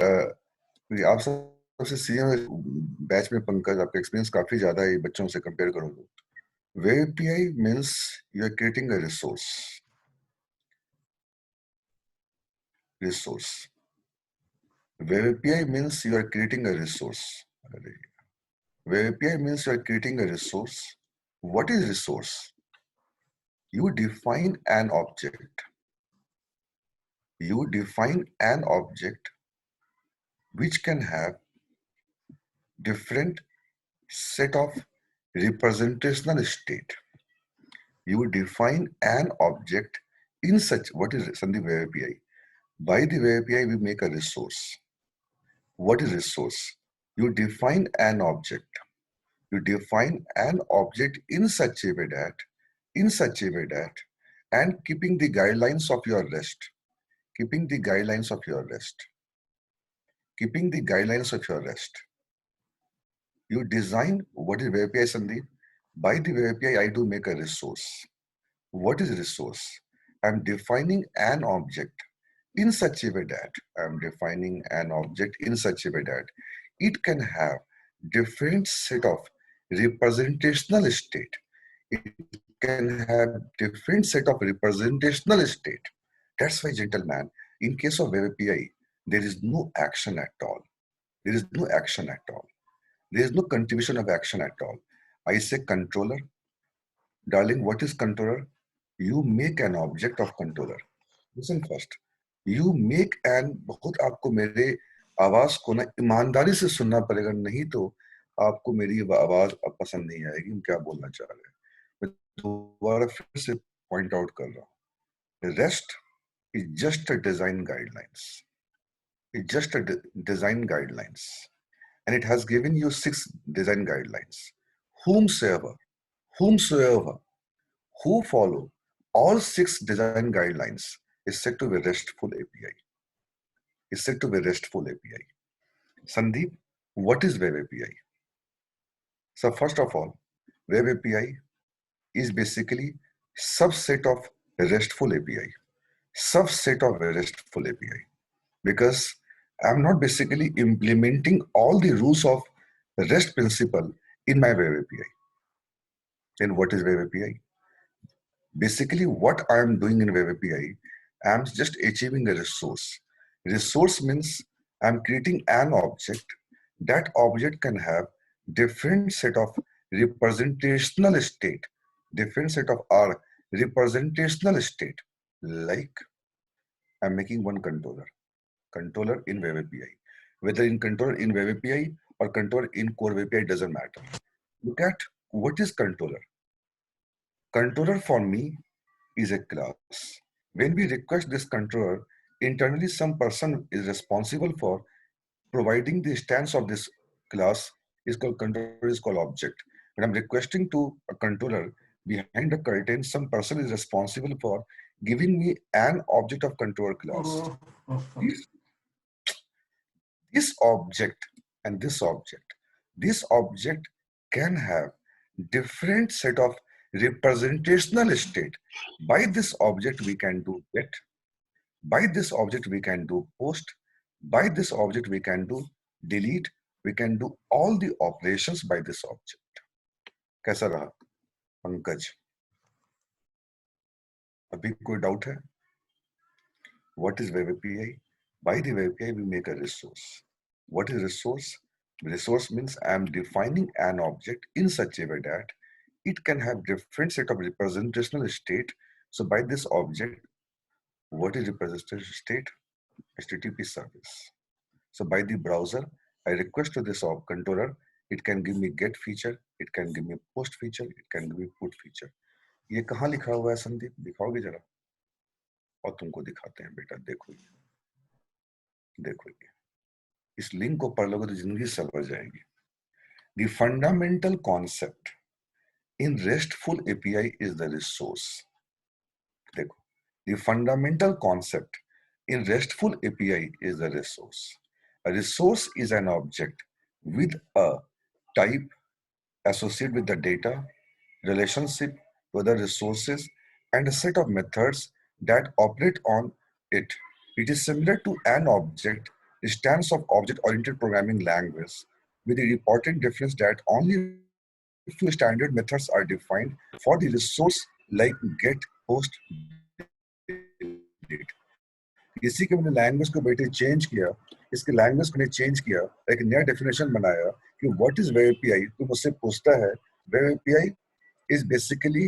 आप सबसे senior batch में पंकज, आपका एक्सपीरियंस काफी ज्यादा है बच्चों से कंपेयर करो तो। Web API means you are creating a resource. Web API means you are creating a resource. Web API means you are creating a resource. What is resource? You define an object. You define an object which can have different set of representational state. You define an object in such, what is Sandeep Web API? By the Web API, we make a resource. What is resource? You define an object. You define an object in such a way that, and keeping the guidelines of your REST, keeping the guidelines of your REST, keeping the guidelines of your REST. You design what is Web API, Sandeep? By the Web API, I do make a resource. What is resource? I'm defining an object in such a way that, I'm defining an object in such a way that it can have different set of representational state. It can have different set of representational state. That's why, gentlemen, in case of Web API, there is no action at all. There is no action at all. There is no contribution of action at all. I say controller. Darling, what is controller? You make an object of controller. Listen first. You make an, बहुत आपको मेरे आवाज को ना ईमानदारी से सुनना पड़ेगा, नहीं तो आपको मेरी आवाज अब पसंद नहीं आएगी हम क्या बोलना चाह रहे हैं. मैं दोबारा फिर से पॉइंट आउट कर रहा हूँ. Rest is just a design guidelines. It's just a design guidelines. And it has given you 6 design guidelines. Whomsoever who follow all 6 design guidelines is said to be RESTful API. Is said to be RESTful API. Sandeep, what is Web API? So first of all, Web API is basically subset of RESTful API. Subset of RESTful API. Because I'm not basically implementing all the rules of REST principle in my Web API. Then what is Web API? Basically, what I am doing in Web API, I'm just achieving a resource. Resource means I'm creating an object. That object can have different set of representational state, different set of R representational state. Like I'm making one controller in Web API. Whether in controller in Web API or controller in core Web API doesn't matter. Look at what is controller. Controller for me is a class. When we request this controller, internally some person is responsible for providing the stance of this class is called controller, is called object. When I'm requesting to a controller, behind the curtain, some person is responsible for giving me an object of controller class. This object and this object can have different set of representational state. By this object we can do get, by this object we can do post, by this object we can do delete, we can do all the operations by this object. कैसा रहा पंकज? अभी कोई doubt है? What is Web API? By the Web API we make a resource. What is resource? Resource means I am defining an object in such a way that it can have different set of representational state. So by this object, what is representational state? HTTP service. So by the browser, I request to this controller, it can give me get feature, it can give me post feature, it can give me put feature. ये कहाँ लिखा हुआ है संदीप? दिखाओगे जरा? और तुमको दिखाते हैं बेटा, देखो ये, देखो ये. इस लिंक को पढ़ लोगे तो जिंदगी सवर जाएगी. The fundamental concept in RESTful API is the resource. देखो, the fundamental concept in RESTful API is the resource. A resource is an object with a type associated with the data, relationship to other resources, and a set of methods that operate on it. It is similar to an object stance of object-oriented programming language, with the important difference that only few standard methods are defined for the resource like get, post, delete. इसी के मैंने language को बेटे change किया, इसके language को change किया, एक नया डेफिनेशन बनाया कि व्हाट इज वेब एपीआई। तो मुझसे पूछता है web API is basically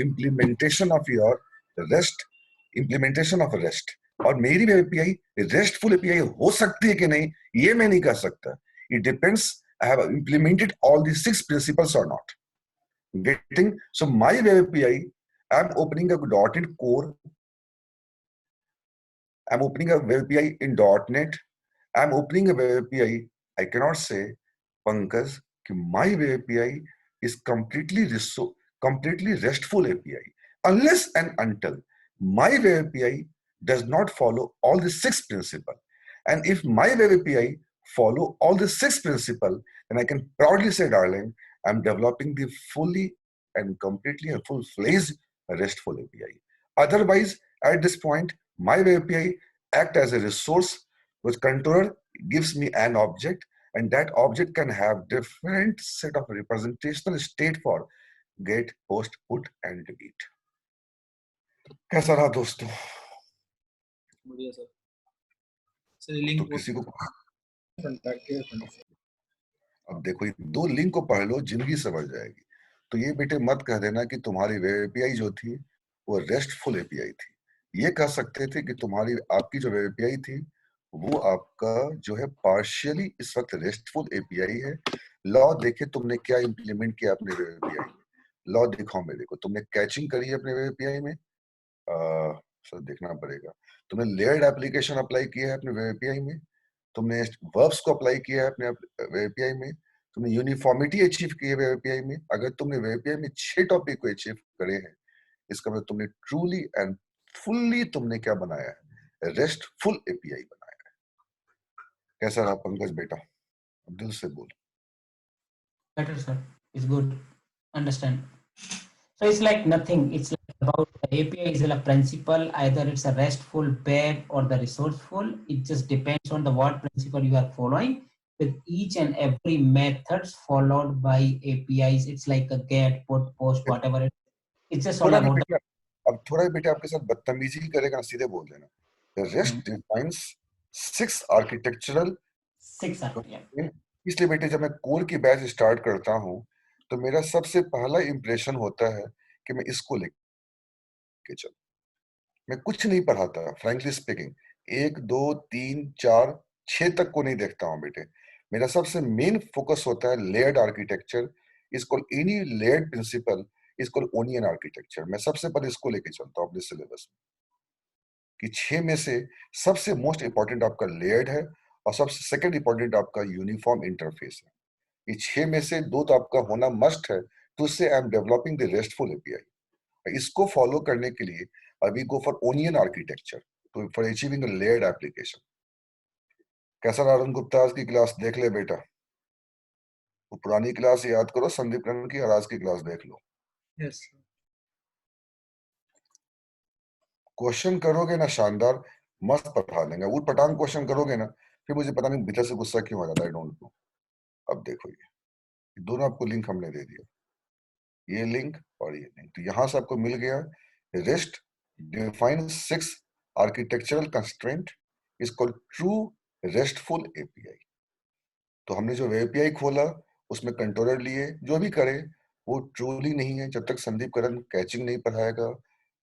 implementation of your rest, implementation of rest. और मेरी वेब एपीआई रेस्टफुल एपीआई हो सकती है कि नहीं ये मैं नहीं कह सकता, it depends I have implemented all the 6 principles और not getting. So my web API, I'm opening a .NET Core, I'm opening a web API in .NET, I'm opening a web API. I cannot say, Pankaj, my web API is completely RESTful API unless and until my web API does not follow all the 6 principles. And if my web API follow all the 6 principles, then I can proudly say, darling, I'm developing the fully and completely and full-fledged RESTful API. Otherwise, at this point, my web API act as a resource which controller gives me an object, and that object can have different set of representational state for get, post, put, and delete. कैसा रहा दोस्तों? बढ़िया sir. Sir link तो किसी को अब देखो, 2 link को पढ़ लो, जिंदगी समझ जाएगी। तो ये बेटे मत कह देना कि तुम्हारी वेब एपीआई जो थी वो रेस्टफुल एपीआई थी। ये कह सकते थे कि तुम्हारी आपकी जो वेब एपीआई थी वो आपका जो है पार्शियली इस वक्त रेस्टफुल एपीआई है। लॉ देखे तुमने क्या इंप्लीमेंट किया अपने वेब एपीआई में, लॉ दिखाओ मेरे को। तुमने कैचिंग करी है अपने वेब एपीआई में, सर देखना पड़ेगा। तुमने लेयर्ड एप्लीकेशन अप्लाई किया है अपने वेब एपीआई में, तुमने वर्ब्स को अप्लाई किया है अपने वेब एपीआई में, तुमने यूनिफॉर्मिटी अचीव की है वेब एपीआई में। अगर तुमने वेब एपीआई में 6 टॉपिक को अचीव करे हैं, इसका मतलब तुमने ट्रूली एंड फुल्ली तुमने क्या बनाया है, रेस्टफुल एपीआई बनाया है। कैसा रहा पंकज बेटा? दिल से बोल। Better sir, it's good, understand. So it's like nothing, it's like about the API is a principle, either it's a RESTful, web, or the resourceful. It just depends on the what principle you are following. With each and every methods followed by APIs, it's like a get, put, post, whatever it's just all about the... अब थोड़ा बेटा आपके साथ बदतमीजी करेगा, सीधे बोल देना। The REST defines 6 architectural 6 architecture. इसलिए बेटे जब मैं कोर की बैच स्टार्ट करता हूं तो मेरा सबसे पहला इंप्रेशन होता है कि मैं इसको लेके चल, मैं कुछ नहीं पढ़ाता फ्रैंकली स्पीकिंग। 1 2 3 4 6 तक को नहीं देखता हूं बेटे। मेरा सबसे मेन फोकस होता है लेयर्ड आर्किटेक्चर, इसको एनी लेयर्ड प्रिंसिपल, इसको ओनियन आर्किटेक्चर। मैं सबसे पहले इसको लेके चलता हूं अपने सिलेबस में कि 6 में से सबसे मोस्ट इंपॉर्टेंट आपका लेयर्ड है और सबसे सेकंड इंपॉर्टेंट आपका यूनिफॉर्म इंटरफेस है। ये 6 में से 2 तो आपका होना मस्ट है। तो उससे I am developing the restful API. इसको फॉलो करने के लिए अभी गो फॉर ओनियन आर्किटेक्चर तो for achieving a layered application. कैसा रहा अरुण गुप्ता आज की क्लास? देख ले बेटा, वो पुरानी क्लास याद करो संदीप रंग की, और आज की क्लास देख लो। यस क्वेश्चन करोगे ना शानदार, मस्त पढ़ा देंगे। उठ पटांग क्वेश्चन करोगे ना, फिर मुझे पता नहीं भीतर से गुस्सा क्यों आ जाता है, आई डोंट नो। अब देखो ये दोनों आपको लिंक हमने दे दिया, ये लिंक और ये लिंक। तो यहां से आपको मिल गया rest define 6 architectural constraint is called true restful API. तो हमने जो एपीआई खोला उसमें कंट्रोलर लिए, जो भी करे वो ट्रूली नहीं है जब तक संदीप करण कैचिंग नहीं पढ़ाएगा,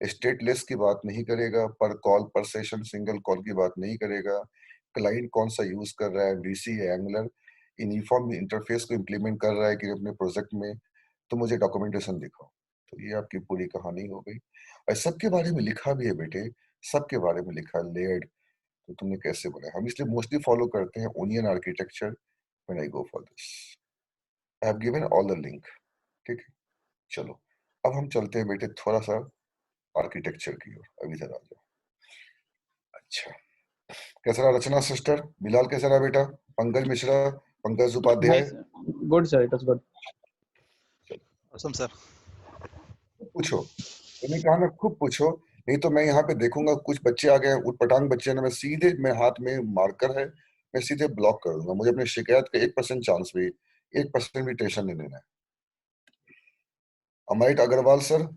स्टेटलेस की बात नहीं करेगा, पर कॉल पर सेशन सिंगल कॉल की बात नहीं करेगा, क्लाइंट कौन सा यूज कर रहा है, वीसी है, एंगुलर, यूनिफॉर्म इंटरफेस को इंप्लीमेंट कर रहा है कि अपने प्रोजेक्ट में, तो मुझे डॉक्यूमेंटेशन दिखाओ। तो ये आपकी पूरी कहानी हो गई। और सबके बारे में लिखा भी है बेटे, सबके बारे में लिखा है लेयर्ड। तो तुमने कैसे बनाया? हम इसलिए मोस्टली फॉलो करते हैं onion architecture when I go for this. I have given all the link. ठीक है, चलो अब हम चलते हैं बेटे थोड़ा सा आर्किटेक्चर की ओर। अभी इधर आ जाओ। अच्छा, कैसा रहा रचना सिस्टर? बिलाल कैसा रहा बेटा? Pankaj Mishra, Pankaj Upadhyay? Good sir, it was good. awesome sir। पूछो, मैंने कहा ना खूब पूछो, नहीं तो मैं यहाँ पे देखूंगा कुछ बच्चे आ गए उटपटांग बच्चे हैं ना, मैं सीधे मेरे हाथ में मार्कर है, मैं सीधे ब्लॉक कर दूंगा। मुझे अपनी शिकायत का 1% चांस भी, 1% भी टेंशन नहीं लेना है। अमित अग्रवाल सर,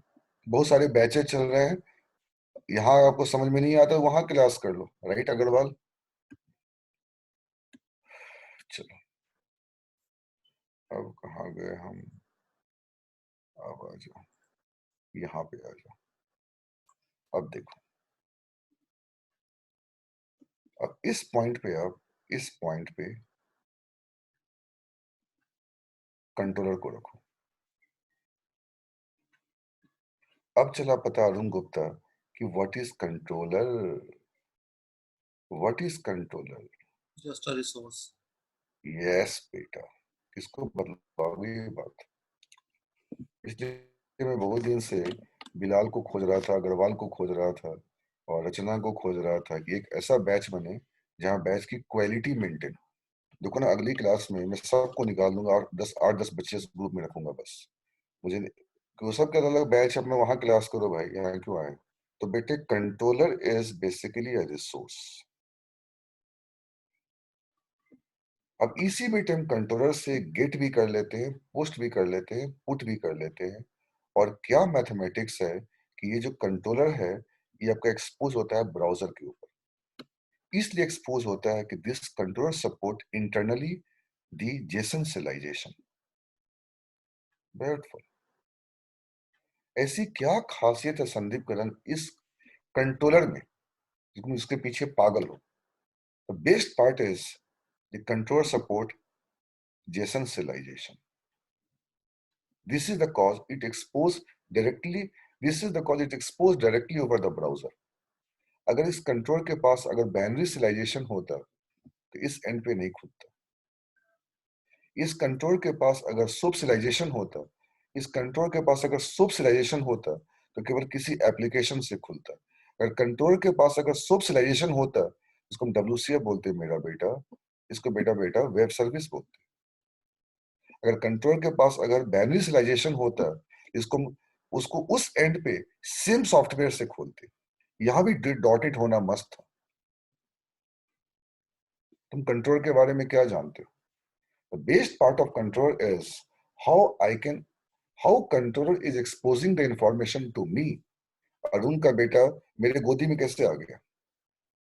बहुत सारे बैचेज चल रहे हैं, यहाँ आपको समझ में नहीं आता वहां क्लास कर लो, राइट अग्रवाल। चलो अब कहाँ गए हम, अब आ जाओ, यहाँ पे आ जाओ। अब देखो, अब इस पॉइंट पे, अब इस पॉइंट पे कंट्रोलर को रखो। अब चला पता अरुण गुप्ता कि what is controller, what is controller. Just a resource. Yes बेटा, किसको बदलाओगे ये बात। इसलिए मैं बहुत दिन से बिलाल को खोज रहा था, अग्रवाल को खोज रहा था और रचना को खोज रहा था कि एक ऐसा बैच बने जहाँ बैच की क्वालिटी मेंटेन। देखो ना, अगली क्लास में मैं सबको निकाल दूंगा और 8-10 बच्चे ग्रुप में रखूंगा बस। मुझे वो सब का अलग बैच, अब मैं वहां क्लास करो भाई, यहाँ क्यों आए। तो बेटे controller is basically a resource. अब इसी बेटे हम कंट्रोलर से गेट भी कर लेते हैं, पोस्ट भी कर लेते हैं, पुट भी कर लेते हैं। और क्या मैथमेटिक्स है कि ये जो कंट्रोलर है ये आपका एक्सपोज होता है ब्राउजर के ऊपर। इसलिए एक्सपोज होता है कि this controller support internally the JSON serialisation. Beautiful. ऐसी क्या खासियत है संदीप करण इस कंट्रोलर में, तुम इसके पीछे पागल हो। The best part is the controller support JSON serialisation. This is the cause it exposed directly. This is the cause it exposed directly over the browser. अगर इस कंट्रोल के पास अगर बाइनरी सिलाइजेशन होता तो इस एंड पे नहीं खुलता। इस कंट्रोल के पास अगर सब सिलाइजेशन होता, इस कंट्रोल के पास अगर सब सिलाइजेशन होता तो केवल किसी एप्लीकेशन से खुलता। अगर कंट्रोल के पास अगर सब सिलाइजेशन होता, इसको हम WCF बोलते हैं मेरा बेटा, इसको बेटा बेटा वेब सर्विस बोलते हैं। अगर कंट्रोल के पास अगर बाइनरी सिलाइजेशन होता, इसको उसको उस एंड पे सेम सॉफ्टवेयर से खोलते। यहां भी डॉटेड होना मस्त था। तुम कंट्रोल के बारे में क्या जानते हो? The best part of control is how how controller is exposing the information to me. Arun का बेटा मेरे गोदी में कैसे आ गया,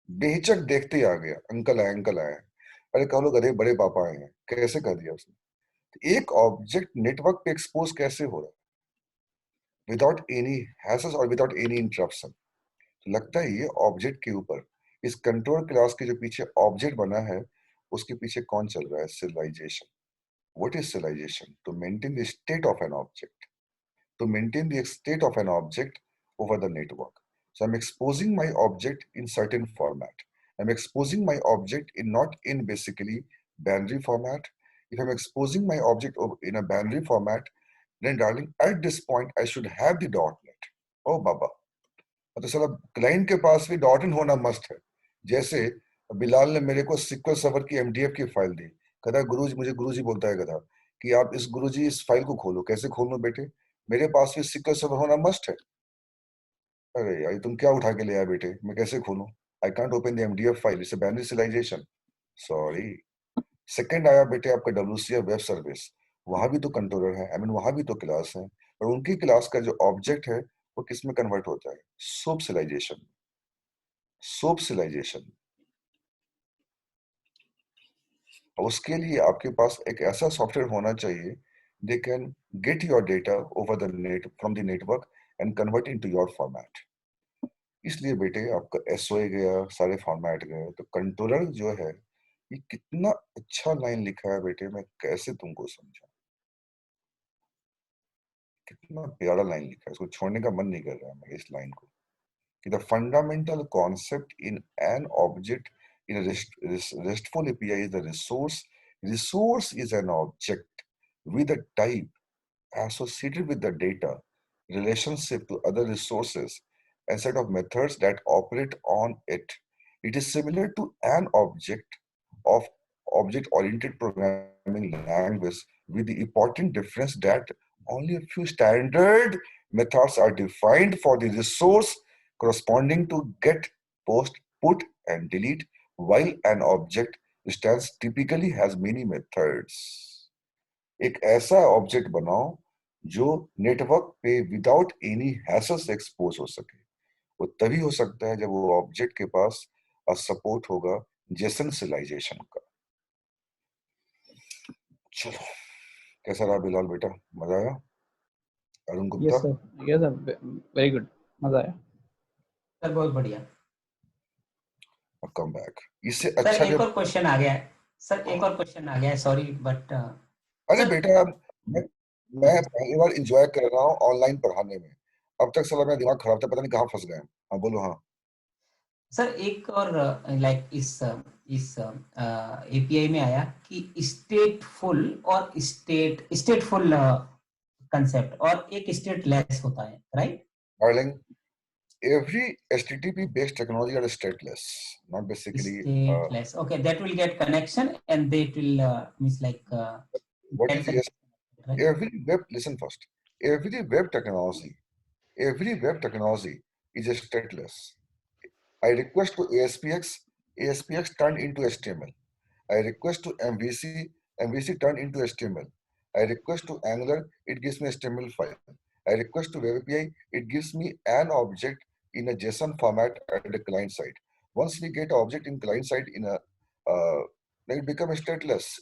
बेहिचक देखते ही आ गया, अंकल आए अंकल आए। अरे कहो लोग, अरे बड़े पापा आए हैं, कैसे कर दिया उसने। तो एक ऑब्जेक्ट नेटवर्क पे एक्सपोज कैसे हो रहा है विदाउट एनी हैसेस और विदाउट एनी इंटरप्शन। तो लगता है ये ऑब्जेक्ट के ऊपर, इस कंट्रोल क्लास के जो पीछे ऑब्जेक्ट बना है उसके पीछे कौन चल रहा है, सिलाइजेशन। What is serialization? To maintain the state of an object. To maintain the state of an object over the network. So I'm exposing my object in certain format. I'm exposing my object in not in basically binary format. If I'm exposing my object in a binary format, then darling, at this point I should have the .NET. Oh Baba. तो साला client के पास भी dot in होना must है। जैसे बिलाल ने मेरे को सिक्वल सर्वर की MDF की फाइल दी, कहता गुरुजी, मुझे गुरुजी बोलता है कहता कि आप इस गुरुजी इस फाइल को खोलो। कैसे खोलूं बेटे, मेरे पास भी सिक्वल सर्वर होना मस्ट है। अरे यार तुम क्या उठा के ले आए बेटे, मैं कैसे खोलूं? I can't open the MDF file, it's a binary serialisation. Sorry. Second आया बेटे आपका WCF वेब सर्विस, वहां भी तो कंट्रोलर है, आई मीन वहां भी तो क्लास है, और उनकी क्लास का जो ऑब्जेक्ट है वो किस में कन्वर्ट होता है, सोप सिलाइजेशन। सोप सिलाइजेशन। उसके लिए आपके पास एक ऐसा सॉफ्टवेयर होना चाहिए, they can get your data over the net from the network and convert into your format. इसलिए बेटे आपका SOA गया, सारे फॉर्मेट गए, तो कंट्रोलर जो है ये कितना अच्छा लाइन लिखा है बेटे, मैं कैसे तुमको समझाऊं। कितना प्यारा लाइन लिखा है, इसको छोड़ने का मन नहीं कर रहा है मैं इस लाइन को। कि the fundamental concept in an object in a RESTful API is the resource. Resource is an object with a type associated with the data, relationship to other resources, and set of methods that operate on it. It is similar to an object of object-oriented programming language with the important difference that only a few standard methods are defined for the resource corresponding to get, post, put, and delete, while an object stance typically has many methods. एक ऐसा object बनाओ जो network पे without any hassle expose हो सके. वो तभी हो सकता है जब वो ऑब्जेक्ट के पास सपोर्ट होगा जेसन सिलाइजेशन का. चलो, कैसा रहा बिलाल बेटा, मजा आया? Arun Gupta, yes sir, very good, मजा आया सर बहुत बढ़िया. Come back. इससे सर अच्छा एक जब और क्वेश्चन आ गया है. सर एक और क्वेश्चन आ गया है, सॉरी बट अरे सर बेटा, मैं पहली बार एंजॉय कर रहा हूँ ऑनलाइन पढ़ाने में. अब तक साला मेरा दिमाग खराब था, पता नहीं कहाँ फंस गए. हाँ बोलो. हाँ सर एक और लाइक इस एपीआई में आया कि स्टेटफुल और स्टेटफुल कंसेप्ट और एक स्टेटलेस होता है, right? Darling, every HTTP based technology are stateless, not basically Stateless. Okay, that will get connection and that will means like what get is the yes, right? every web, listen first, every web technology is stateless. I request to ASPX turned into HTML. I request to MVC turned into HTML. I request to Angular, it gives me HTML file. I request to Web API, it gives me an object in a JSON format at the client side. Once we get object in client side in a, then it becomes stateless.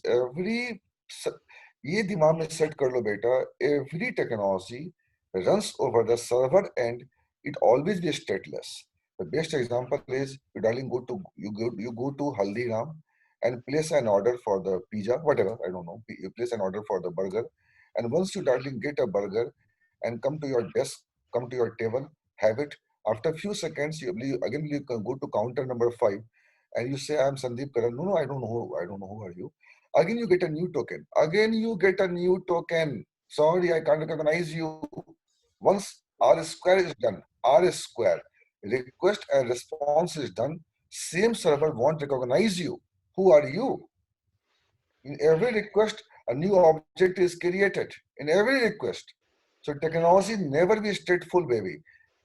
ये दिमाग में set कर लो बेटा, every technology runs over the server and it always be stateless. The best example is you darling you go to Haldiram and place an order for the pizza, whatever, I don't know. You place an order for the burger, and once you darling get a burger and come to your desk, come to your table, have it. After a few seconds, you can go to counter number 5, and you say, "I'm Sandeep Karan." No, I don't know. I don't know who are you. Again, you get a new token. Again, you get a new token. Sorry, I can't recognize you. Once R square is done, R square request and response is done. Same server won't recognize you. Who are you? In every request, a new object is created. In every request. So technology never be stateful, baby.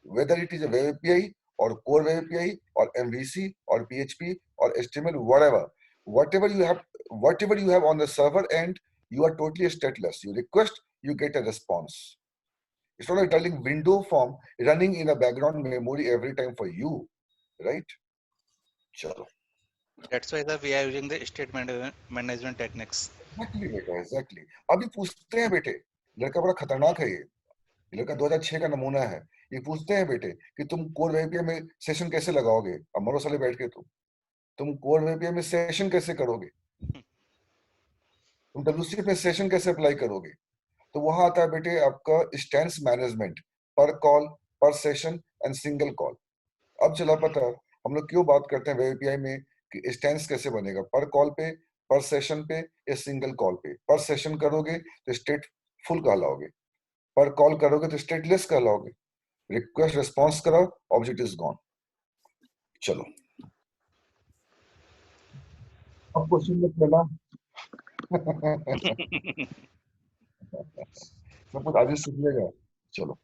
Whether it is a web API or core web API or MVC or PHP or HTML, whatever. Whatever you have on the server end, you are totally stateless. You request, you get a response. It's not like telling window form running in a background memory every time for you, right? Chalo. That's why we are using the state management techniques. Exactly, बेटा, exactly. अभी पूछते हैं बेटे, लड़का बड़ा खतरनाक है ये लड़का 2006 का नमूना है. ये पूछते हैं बेटे कि तुम कोर वेबीआई में सेशन कैसे लगाओगे. अब मरो साले बैठ के तुम कोर वेबीआई में सेशन कैसे करोगे, तुम डब्ल्यूसी पे सेशन कैसे अप्लाई करोगे. तो वहां आता है बेटे आपका स्टैंस मैनेजमेंट, पर कॉल, पर सेशन एंड सिंगल कॉल. अब चला पता हम लोग क्यों बात करते हैं वेब एपीआई में कि स्टैंस कैसे बनेगा, पर कॉल पे, पर सेशन पे या सिंगल कॉल पे. पर सेशन करोगे तो स्टेट फुल कहलाओगे, पर कॉल करोगे तो स्टेटलेस कहलाओगे. रिक्वेस्ट रिस्पॉन्स करो, ऑब्जेक्ट इज गॉन. चलो अब क्वेश्चन मत लेना. सब कुछ आगे सीख लेगा. चलो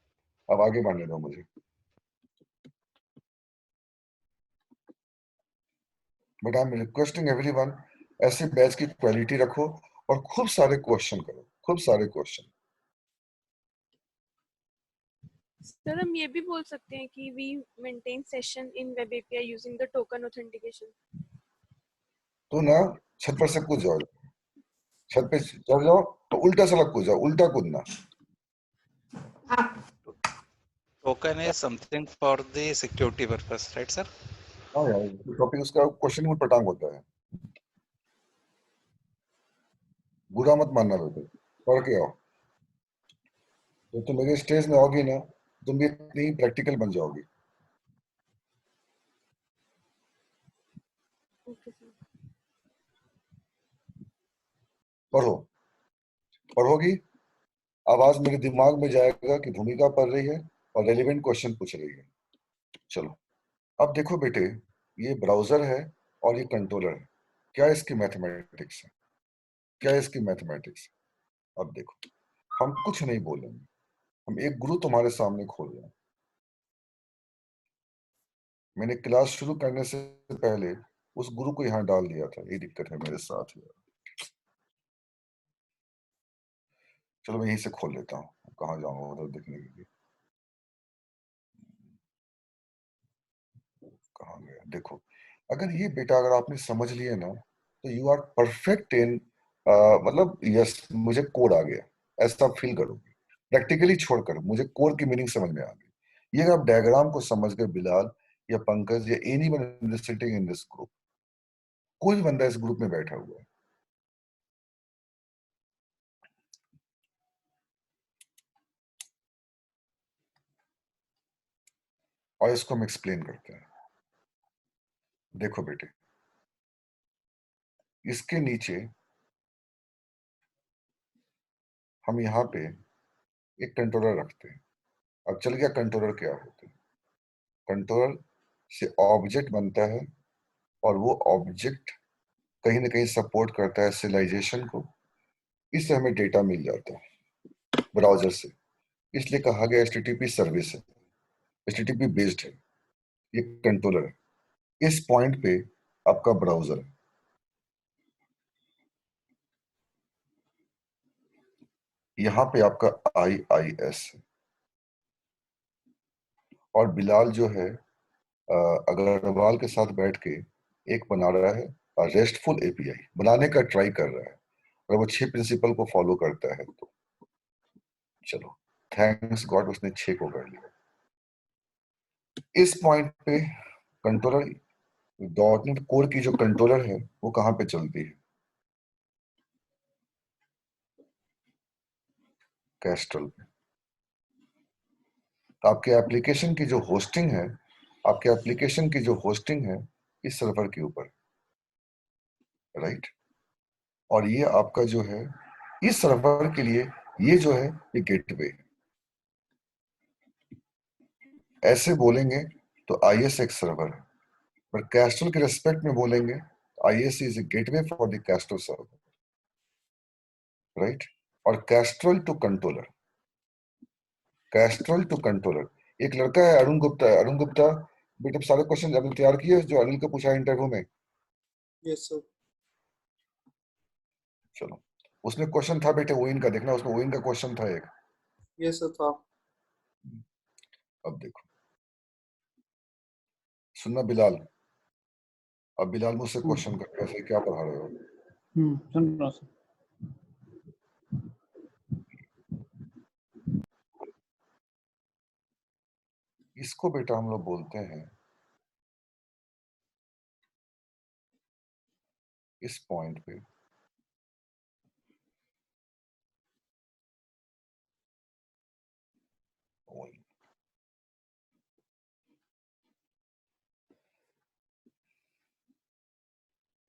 अब आगे बढ़ने दो मुझे. But I am requesting everyone, ऐसे बैच की क्वालिटी रखो और खूब सारे क्वेश्चन करो, खूब सारे क्वेश्चन. सर हम ये भी बोल सकते हैं कि we maintain session in web API using the token authentication. तो ना छत पर से कूद जाओ, छत पे चढ़ जाओ तो उल्टा सड़क कूद जाओ, उल्टा कूदना. Token is something for the security purpose, right, sir? हाँ यार, टॉपिक उसका क्वेश्चन में पटांग होता है. बुरा मत मानना बेटे, पढ़ के आओ. तो तुम मेरे स्टेज में आओगी ना, तुम भी इतनी प्रैक्टिकल बन जाओगी. Okay, sir. पढ़ो, पढ़ोगी, आवाज मेरे दिमाग में जाएगा कि भूमिका पढ़ रही है और रेलिवेंट क्वेश्चन पूछ रही है. चलो अब देखो बेटे, ये ब्राउजर है और ये कंट्रोलर है. क्या इसकी मैथमेटिक्स है, क्या इसकी मैथमेटिक्स. अब देखो, हम कुछ नहीं बोलेंगे, हम एक गुरु तुम्हारे सामने खोल रहे हैं. मैंने क्लास शुरू करने से पहले उस गुरु को यहाँ डाल दिया था, ये दिक्कत है मेरे साथ यार। चलो मैं यहीं से खोल लेता हूँ, कहाँ जाऊंगा उधर देखने के लिए। कहाँ गया, देखो। अगर ये बेटा अगर आपने समझ लिया ना, तो यू आर परफेक्ट इन, मतलब यस मुझे कोड आ गया ऐसा फील करोगे। प्रैक्टिकली छोड़कर मुझे कोड की मीनिंग समझ में आ गई। ये अगर आप डायग्राम को समझ गए, बिलाल या पंकज या anyone sitting in this group, कोई भी बंदा इस ग्रुप में बैठा हुआ है, और इसको हम एक्सप्लेन करते हैं। देखो बेटे, इसके नीचे हम यहाँ पे एक कंट्रोलर रखते हैं। अब चल गया कंट्रोलर क्या होता है। कंट्रोलर से ऑब्जेक्ट बनता है, और वो ऑब्जेक्ट कहीं ना कहीं सपोर्ट करता है सिलाइजेशन को। इससे हमें डेटा मिल जाता है ब्राउजर से। इसलिए कहा गया HTTP सर्विस है, HTTP बेस्ड है, ये कंट्रोलर है। इस पॉइंट पे आपका ब्राउजर है, यहाँ पे आपका IIS है। और बिलाल जो है अग्रवाल के साथ बैठ के एक बना रहा है, रेस्टफुल API बनाने का ट्राई कर रहा है। और वो 6 प्रिंसिपल को फॉलो करता है, तो चलो थैंक्स गॉड उसने 6 को कर लिया। इस पॉइंट पे कंट्रोलर डॉटनेट कोर की जो कंट्रोलर है वो कहाँ पे चलती है, कैस्ट्रल पे। तो आपके एप्लीकेशन की जो होस्टिंग है, आपके एप्लीकेशन की जो होस्टिंग है इस सर्वर के ऊपर, राइट। और ये आपका जो है इस सर्वर के लिए, ये जो है ये गेटवे। ऐसे बोलेंगे तो IS एक सर्वर है, पर कैस्ट्रल के रेस्पेक्ट में बोलेंगे IS is a gateway for the Kestrel server, right. और Kestrel to controller, Kestrel to controller. एक लड़का है अरुण गुप्ता, है अरुण गुप्ता। बेटे सारे क्वेश्चन अभी तैयार किए जो अनिल को पूछा इंटरव्यू में। Yes sir. चलो, उसमें क्वेश्चन था बेटे ओइन का, देखना उसमें ओइन का क्वेश्चन था एक। यस सर था। अब देखो, सुनना बिलाल, अब बिलाल मुझसे क्वेश्चन कर, कैसे क्या पढ़ा रहे हो। सुन रहा हूँ सर। इसको बेटा हम लोग बोलते हैं, इस पॉइंट पे ओइन।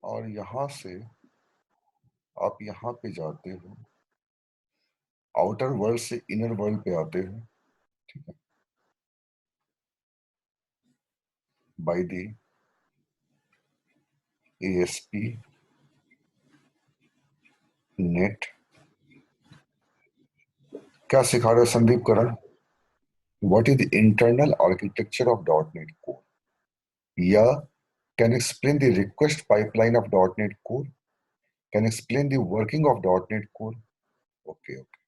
और यहां से आप यहाँ पे जाते हो, आउटर वर्ल्ड से इनर वर्ल्ड पे आते हो, ठीक है, बाय द ASP नेट। क्या सिखा रहे हो Sandeep Karan, what is the internal architecture of .NET core, या can explain the request pipeline of .NET Core, can explain the working of .NET Core. Okay, okay.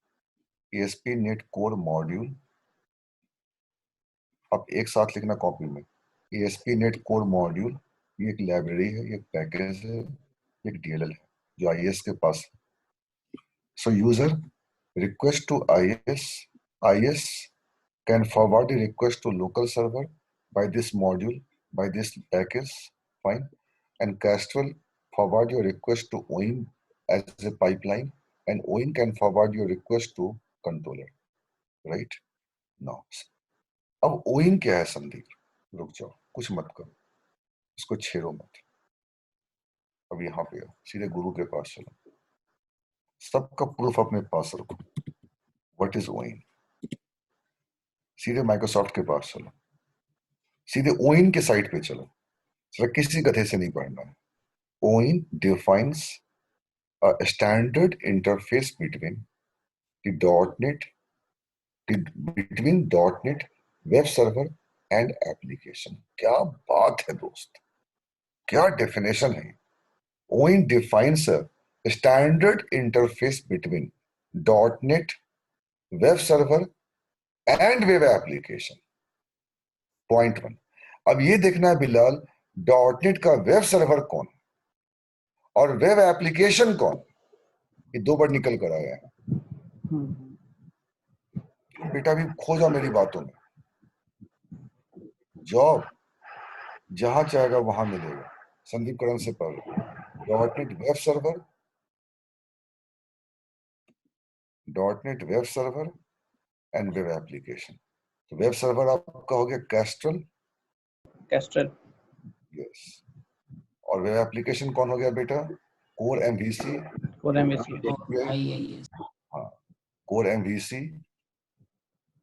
ASP.NET Core module, आप एक साथ लिखना copy में। ASP.NET Core module, ये एक library है, ये एक पैकेज है, ये एक DLL है जो IIS के पास है। So user request to IIS can forward the request to local server by this module, by this package, fine. And Castrol forward your request to OIM as a pipeline, and OIM can forward your request to controller, right? Now, अब OIM क्या है संदीप, रुक जाओ कुछ मत करो, इसको छेड़ो मत। अब यहाँ पे आओ, सीधे गुरु के पास चलो, सबका प्रूफ अपने पास रखो। व्हाट इज OIM, सीधे माइक्रोसॉफ्ट के पास चलो, सीधे OIM के साइट पे चलो, जरा किसी गधे से नहीं पढ़ना है। OIM defines a standard interface between the .NET, between .NET web server and application. क्या बात है दोस्त, क्या डेफिनेशन है। OIN defines a standard interface between .NET web server and web application. Point 1। अब ये देखना है बिलाल, .NET का वेब सर्वर कौन और वेब एप्लीकेशन कौन, ये दो वर्ड निकल कर आया है। बेटा भी खो जाओ मेरी बातों में, जॉब जहां चाहेगा वहां मिलेगा। संदीप करण से पढ़, .NET वेब सर्वर, .NEट web server and web application. तो वेब सर्वर आपका हो गया कैस्ट्रल, कैस्ट्रल, यस। और वेब एप्लीकेशन कौन हो गया बेटा, कोर MVC, और एमएससी, IIS. हाँ, कोर MVC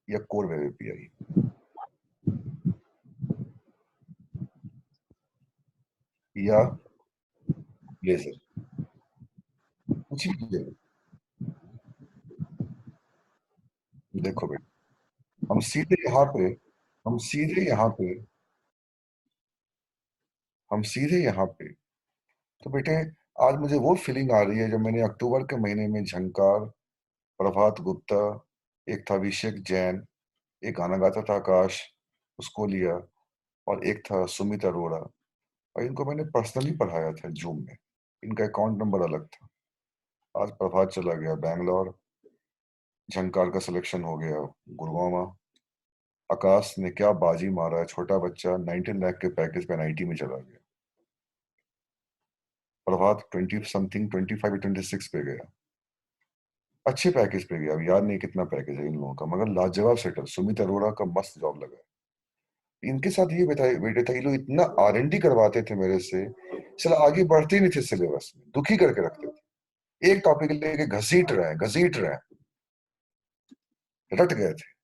या कोर वेब API। या ब्लेजर, कुछ भी। देखो बेटा, हम सीधे यहाँ पे हम सीधे यहाँ पे तो बेटे आज मुझे वो फीलिंग आ रही है जब मैंने अक्टूबर के महीने में झंकार, प्रभात गुप्ता, एक था अभिषेक जैन, एक गाना गाता था आकाश, उसको लिया, और एक था सुमित अरोड़ा, और इनको मैंने पर्सनली पढ़ाया था जूम में। इनका अकाउंट नंबर अलग था। आज प्रभात चला गया बैंगलोर, झंकार का सिलेक्शन हो गया गुरुग्राम, आकाश ने क्या बाजी मारा है, छोटा बच्चा 19 लाख के पैकेज पे NIT में चला गया। प्रभात 20 समथिंग 25 26 पे गया, अच्छे पैकेज पे गया। अब याद नहीं कितना पैकेज है इन लोगों का, मगर लाजवाब सेटल। सुमित अरोड़ा का मस्त जॉब लगा। इनके साथ ये बेटे था, ये लोग इतना R&D करवाते थे मेरे से, चला आगे बढ़ते ही नहीं थे सिलेबस में, दुखी करके रखते थे। एक टॉपिक लेके घसीट रहे, रट गए थे।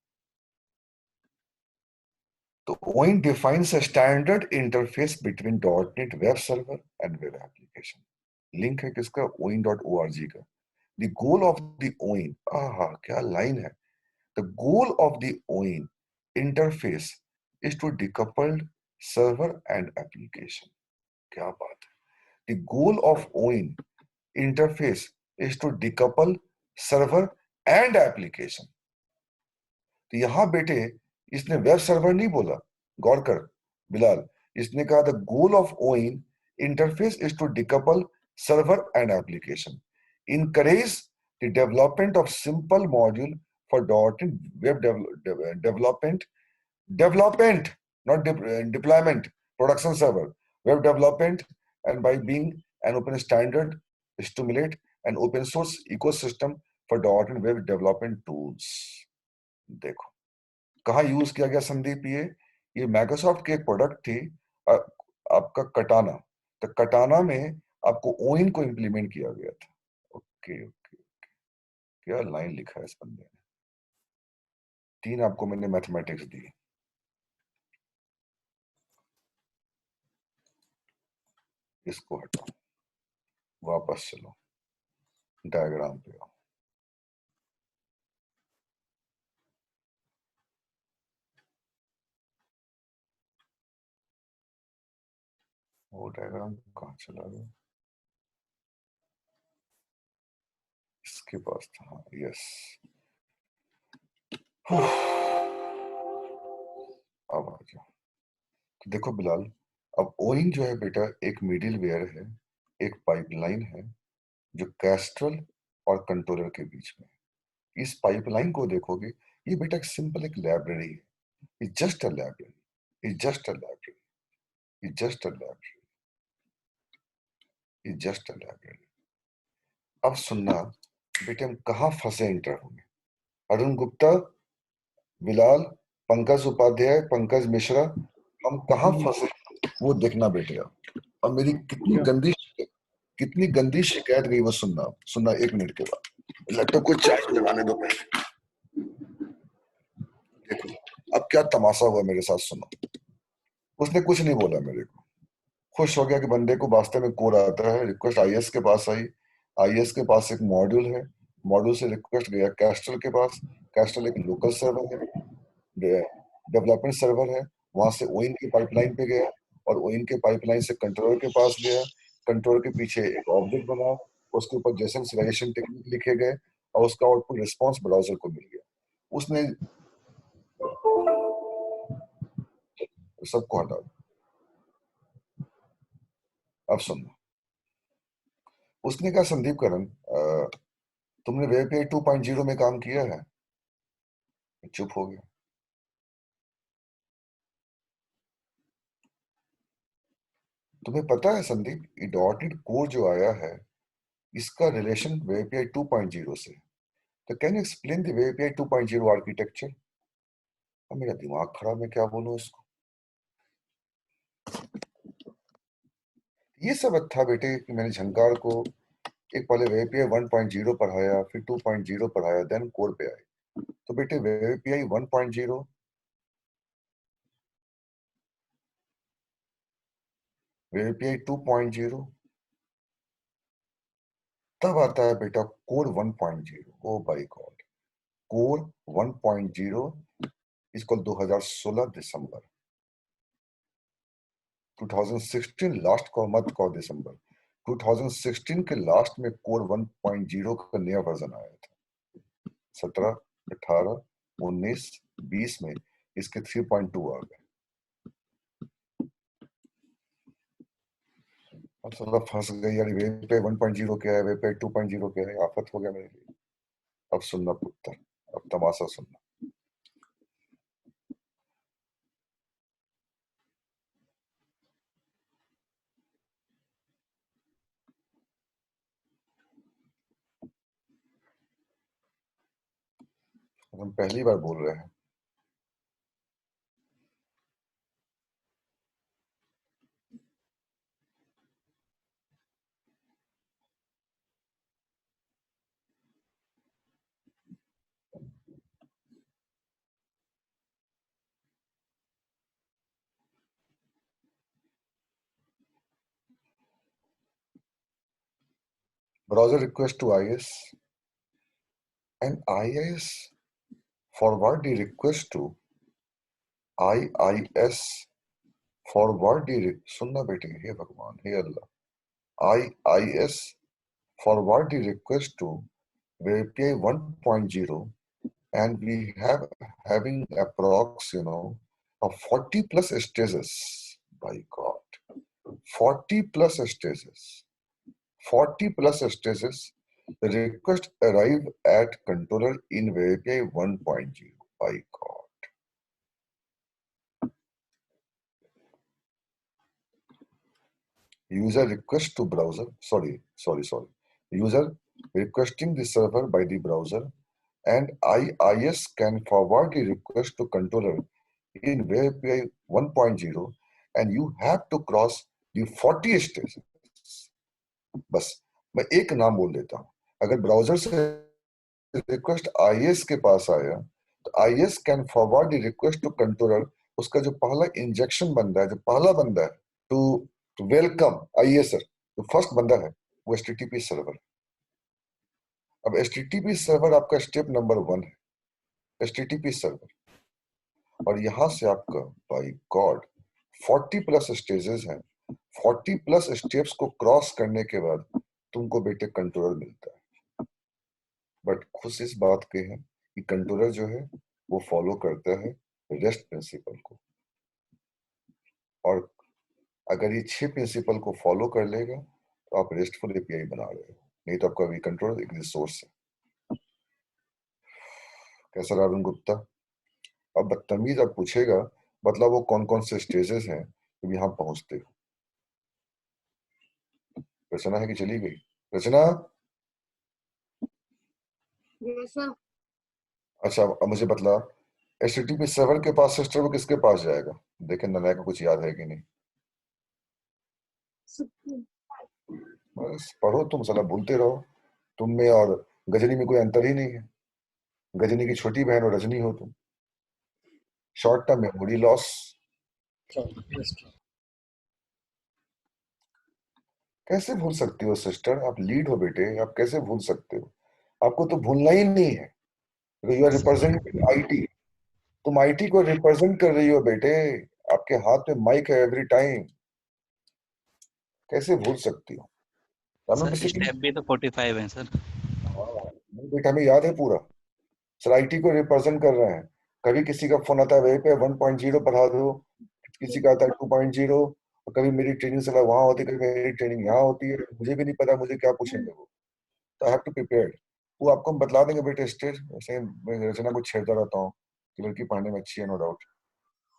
तो OIN defines a standard interface between .NET web server and web application. Link है किसका, OIN.org का। The goal of the OIN, क्या लाइन है। The goal of the OIN interface is to decouple server and application. क्या बात है। The goal of OIN interface is to decouple server and application. तो यहां बेटे इसने वेब सर्वर नहीं बोला, गौर कर बिलाल, इसने कहा the goal of OIN interface is to decouple server and application, encourage the development of simple module for .NET web development, not deployment, production server, web development, and by being an open standard, stimulate an open source ecosystem for .NET web development tools. देखो कहाँ use किया गया संदीप, ये Microsoft की एक product थी आपका कटाना। तो कटाना में आपको OIN को इंप्लीमेंट किया गया था। ओके, क्या लाइन लिखा है इस बंदे ने। 3 आपको मैंने मैथमेटिक्स दी, इसको हटाओ, वापस चलो डायग्राम पे आओ। वो डायग्राम कहाँ चला गया, इसके पास था, हाँ, यस। अब आ जाओ। तो देखो बिलाल, अब OIN जो है बेटा एक मिडिल वेयर है, एक पाइपलाइन है जो कैस्ट्रल और कंट्रोलर के बीच में। इस पाइपलाइन को देखोगे, ये बेटा एक सिंपल एक लाइब्रेरी है। It's just a library, it's just a library, it's just a library, it's just a library. अब सुनना बेटे, हम कहाँ फंसे इंटर होंगे। अरुण गुप्ता, बिलाल, पंकज उपाध्याय, पंकज मिश्रा, हम कहाँ फंसे वो देखना बेटे। अब मेरी कितनी गंदी शिकायत गई वो सुनना 1 मिनट के बाद। लैपटॉप को चार्ज लगाने दो पहले। देखो अब क्या तमाशा हुआ मेरे साथ, सुनो। उसने कुछ नहीं बोला मेरे को, खुश हो गया कि बंदे को वास्तव में कोर आता है। रिक्वेस्ट IS के पास आई, IS के पास एक मॉड्यूल है, मॉड्यूल से रिक्वेस्ट गया कैस्ट्रल के पास, कैस्ट्रल एक लोकल सर्वर है, डेवलपमेंट सर्वर है, वहां से ओइन की पाइपलाइन पे गया और ओइन के पाइपलाइन से कंट्रोलर के पास गया, कंट्रोलर के पीछे एक ऑब्जेक्ट बना, उसके ऊपर जेसन सिमुलेशन टेक्निक लिखे गए और उसका आउटपुट रिस्पांस ब्राउजर को मिल गया। उसने सबको हटा दिया। अब सुनना, उसने कहा संदीप करण तुमने वेब एपीआई 2.0 में काम किया है? चुप हो गया। तुम्हें पता है संदीप, ये डॉटेड कोड जो आया है इसका रिलेशन वेब एपीआई 2.0 से, तो can you explain the web API 2.0 architecture? अब मेरा दिमाग खराब, मैं क्या बोलूं इसको। ये सब था बेटे कि मैंने झंकार को एक पहले वेब एपीआई 1.0 पढ़ाया, फिर 2.0 पढ़ाया, देन कोर पे आए। तो बेटे वेब एपीआई 1.0, वेब एपीआई 2.0, तब आता है बेटा कोर 1.0। ओ बाय गॉड, कोर 1.0 इसको 2016 दिसंबर 2016, लास्ट को मत कहो दिसंबर, 2016 के लास्ट में कोर 1.0 का नया वर्जन आया था। 17, 18, 19, 20 में इसके 3.2 आ गए। अब थोड़ा फंस गई यार, वेब पे 1.0 क्या है, वेब पे 2.0 क्या है, आफत हो गया मेरे लिए। अब सुनना पुत्र, अब तमाशा सुनना। हम पहली बार बोल रहे हैं। Browser request to IIS and IIS forward the request to IIS forward the सुनना बेटे, हे भगवान, हे अल्लाह, IIS forward the request to API 1.0 and we have having approx, of 40 plus stages. By God, 40 plus stages. 40 plus stages. The request arrive at controller in API 1.0. By God. User request to browser. Sorry. User requesting the server by the browser, and IIS can forward the request to controller in API 1.0, and you have to cross the 40 stages. बस मैं एक नाम बोल देता हूं, अगर browser से request IS के पास आया तो IS can forward the request to controller. उसका जो पहला इंजेक्शन बंदा है, जो पहला बंदा है टू वेलकम आईएस, जो फर्स्ट बंदा है वो एचटीटीपी सर्वर। अब एचटीटीपी सर्वर आपका स्टेप नंबर 1 है, एचटीटीपी सर्वर, और यहां से आपका बाय गॉड 40 प्लस स्टेजेस हैं। 40 प्लस स्टेप्स को क्रॉस करने के बाद तुमको बेटे कंट्रोलर मिलता है। बट खुश इस बात के हैं कि कंट्रोलर जो है वो फॉलो करता है रेस्ट प्रिंसिपल को, और अगर ये 6 प्रिंसिपल को फॉलो कर लेगा तो आप रेस्टफुल एपीआई बना रहे हो, नहीं तो आपका कंट्रोलर एक रिसोर्स है। कैसा रहा अरुण गुप्ता? अब बदतमीज अब पूछेगा मतलब वो कौन कौन से स्टेजेस हैं जब यहाँ पहुंचते हो। रचना है कि चली गई? रचना, अच्छा अब मुझे बतला, एचटीटीपी सर्वर के पास सिस्टर वो किसके पास जाएगा? देखें नया का कुछ याद है कि नहीं। बस पढ़ो तुम, साला भूलते रहो। तुम में और गजनी में कोई अंतर ही नहीं है। गजनी की छोटी बहन और रजनी हो तुम। Short term memory loss. कैसे भूल सकती हो सिस्टर? आप लीड हो बेटे, आप कैसे भूल सकते हो? आपको तो भूलना ही नहीं है। यू आर रिप्रेजेंटिंग आईटी, तुम आईटी को रिप्रेजेंट कर रही हो बेटे। आपके हाथ में माइक है एवरी टाइम, कैसे भूल सकती हो? सर स्टेप भी तो 45 है सर। बेटा हमें याद है पूरा। सर आईटी को रिप्रेजेंट कर रहे हैं, कभी किसी का फोन आता है वहीं पे 1.0 पढ़ा दो, किसी का आता है 2.0, और कभी मेरी ट्रेनिंग सलाह वहां होती है, कभी मेरी ट्रेनिंग यहाँ होती है, मुझे भी नहीं पता मुझे क्या पूछेंगे वो, तो आई हैव टू प्रिपेयर। वो आपको हम बतला देंगे बेटे स्टेट, वैसे मैं रचना को छेड़ता रहता हूँ कि लड़की पढ़ने में अच्छी है, no doubt.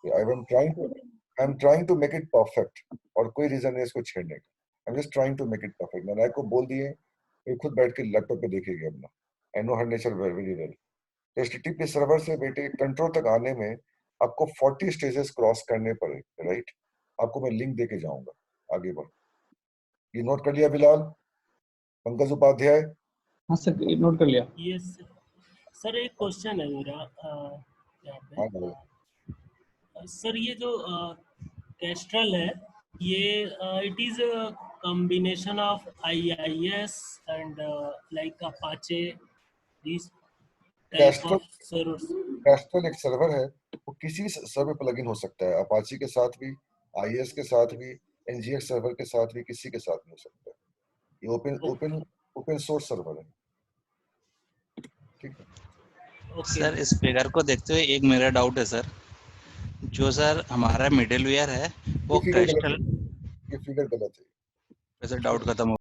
I am trying to make it perfect, और कोई रीजन नहीं इसको छेड़ने का, I am just trying to make it perfect. मैंने को बोल दिए, ये खुद बैठ के लैपटॉप पे देखेगी अपना, I know her nature very well. HTTP server से बेटे कंट्रोल तक आने में आपको 40 स्टेजेस क्रॉस करने पड़े, राइट? आपको मैं लिंक देके जाऊंगा, आगे बढ़। ये नोट कर लिया बिलाल? पंकज उपाध्याय? हाँ सर, नोट कर लिया। यस सर, एक क्वेश्चन है मेरा यहाँ पे। सर ये जो कैस्ट्रल है, ये it is a combination of IIS and like Apache, this type of servers. Castrol एक सर्वर है, वो किसी सर्वर प्लगइन हो सकता है, अपाची के साथ भी, IIS के साथ भी, NGX सर्वर के साथ भी, किसी के साथ भी हो सकता है। ये ओपन सोर्स सर्वर है, ठीक है? सर इस फिगर को देखते हुए एक मेरा डाउट है सर, जो सर हमारा मिडिलवेयर है वो ये फिगर क्रिस्टल, गलत है, ये फिगर गलत है। वैसे डाउट खत्म हो